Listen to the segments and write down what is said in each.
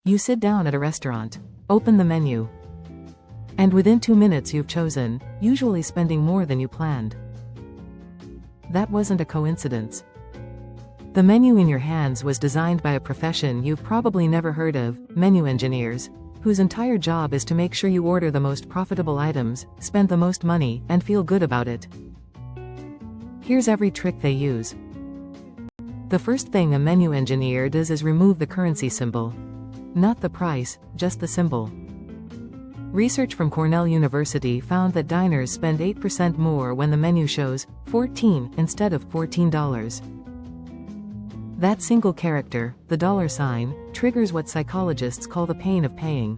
You sit down at a restaurant, open the menu, and within 2 minutes you've chosen, usually spending more than you planned. That wasn't a coincidence. The menu in your hands was designed by a profession you've probably never heard of, menu engineers, whose entire job is to make sure you order the most profitable items, spend the most money, and feel good about it. Here's every trick they use. The first thing a menu engineer does is remove the currency symbol. Not the price, just the symbol. Research from Cornell University found that diners spend 8% more when the menu shows $14 instead of $14. That single character, the $sign, triggers what psychologists call the pain of paying.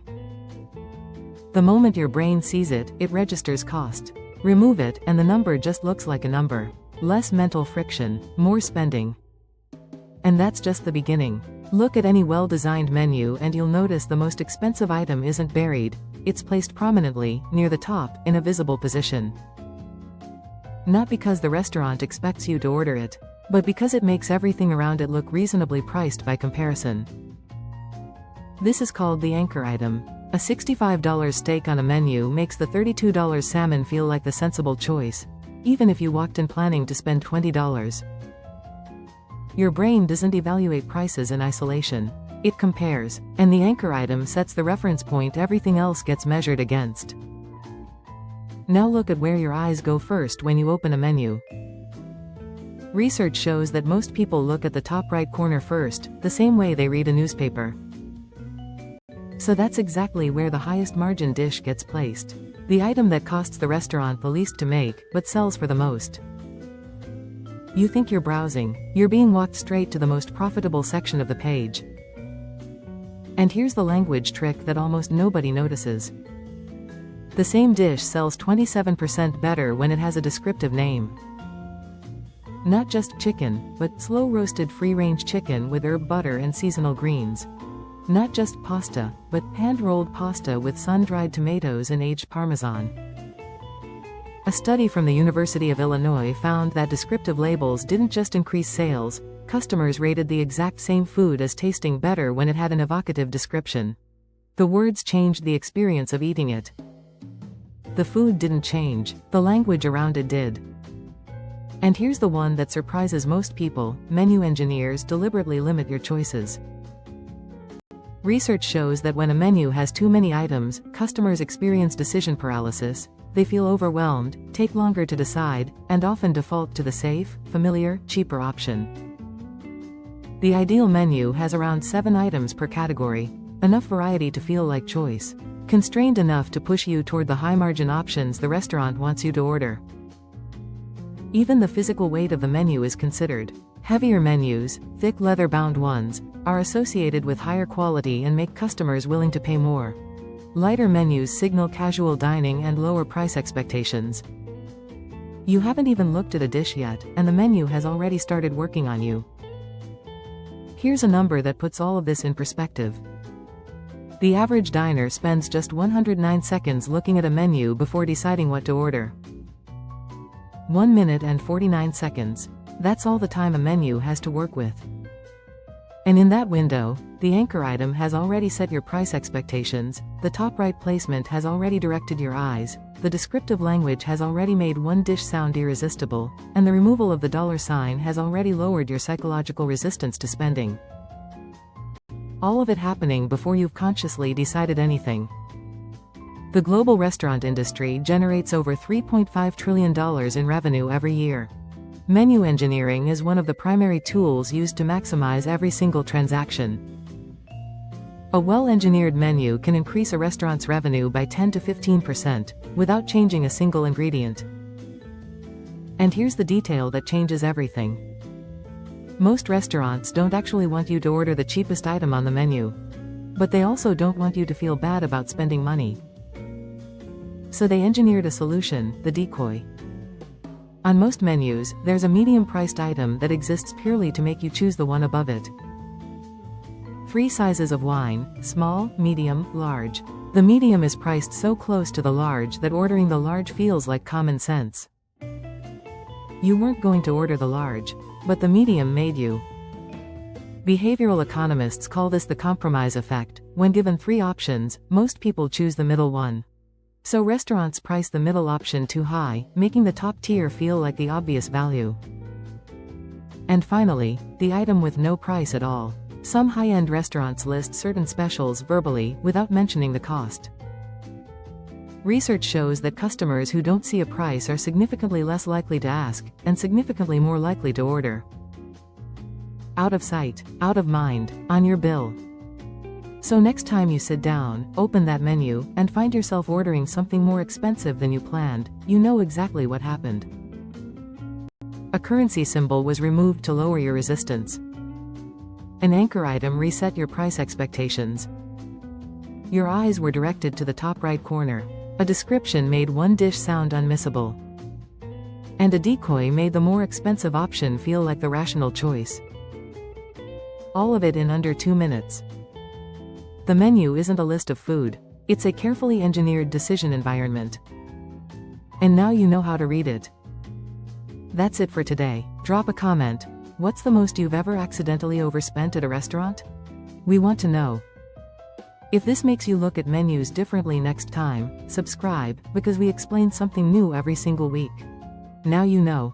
The moment your brain sees it, it registers cost. Remove it, and the number just looks like a number. Less mental friction, more spending. And that's just the beginning. Look at any well-designed menu and you'll notice the most expensive item isn't buried, it's placed prominently, near the top, in a visible position. Not because the restaurant expects you to order it, but because it makes everything around it look reasonably priced by comparison. This is called the anchor item. A $65 steak on a menu makes the $32 salmon feel like the sensible choice, even if you walked in planning to spend $20. Your brain doesn't evaluate prices in isolation. It compares, and the anchor item sets the reference point everything else gets measured against. Now look at where your eyes go first when you open a menu. Research shows that most people look at the top right corner first, the same way they read a newspaper. So that's exactly where the highest margin dish gets placed. The item that costs the restaurant the least to make, but sells for the most. You think you're browsing, you're being walked straight to the most profitable section of the page. And here's the language trick that almost nobody notices. The same dish sells 27% better when it has a descriptive name. Not just chicken, but slow-roasted free-range chicken with herb butter and seasonal greens. Not just pasta, but hand-rolled pasta with sun-dried tomatoes and aged parmesan. A study from the University of Illinois found that descriptive labels didn't just increase sales, customers rated the exact same food as tasting better when it had an evocative description. The words changed the experience of eating it. The food didn't change, the language around it did. And here's the one that surprises most people: menu engineers deliberately limit your choices. Research shows that when a menu has too many items, customers experience decision paralysis, they feel overwhelmed, take longer to decide, and often default to the safe, familiar, cheaper option. The ideal menu has around 7 items per category, enough variety to feel like choice, constrained enough to push you toward the high-margin options the restaurant wants you to order. Even the physical weight of the menu is considered. Heavier menus, thick leather-bound ones, are associated with higher quality and make customers willing to pay more. Lighter menus signal casual dining and lower price expectations. You haven't even looked at a dish yet, and the menu has already started working on you. Here's a number that puts all of this in perspective. The average diner spends just 109 seconds looking at a menu before deciding what to order. 1 minute and 49 seconds. That's all the time a menu has to work with. And in that window, the anchor item has already set your price expectations, the top right placement has already directed your eyes, the descriptive language has already made one dish sound irresistible, and the removal of the $sign has already lowered your psychological resistance to spending. All of it happening before you've consciously decided anything. The global restaurant industry generates over $3.5 trillion in revenue every year. Menu engineering is one of the primary tools used to maximize every single transaction. A well-engineered menu can increase a restaurant's revenue by 10 to 15%, without changing a single ingredient. And here's the detail that changes everything. Most restaurants don't actually want you to order the cheapest item on the menu. But they also don't want you to feel bad about spending money. So they engineered a solution, the decoy. On most menus, there's a medium-priced item that exists purely to make you choose the one above it. 3 sizes of wine: small, medium, large. The medium is priced so close to the large that ordering the large feels like common sense. You weren't going to order the large, but the medium made you. Behavioral economists call this the compromise effect. When given 3 options, most people choose the middle one. So restaurants price the middle option too high, making the top tier feel like the obvious value. And finally, the item with no price at all. Some high-end restaurants list certain specials verbally, without mentioning the cost. Research shows that customers who don't see a price are significantly less likely to ask, and significantly more likely to order. Out of sight, out of mind, on your bill. So next time you sit down, open that menu, and find yourself ordering something more expensive than you planned, you know exactly what happened. A currency symbol was removed to lower your resistance. An anchor item reset your price expectations. Your eyes were directed to the top right corner. A description made one dish sound unmissable. And a decoy made the more expensive option feel like the rational choice. All of it in under 2 minutes. The menu isn't a list of food. It's a carefully engineered decision environment. And now you know how to read it. That's it for today. Drop a comment. What's the most you've ever accidentally overspent at a restaurant? We want to know. If this makes you look at menus differently next time, subscribe, because we explain something new every single week. Now you know.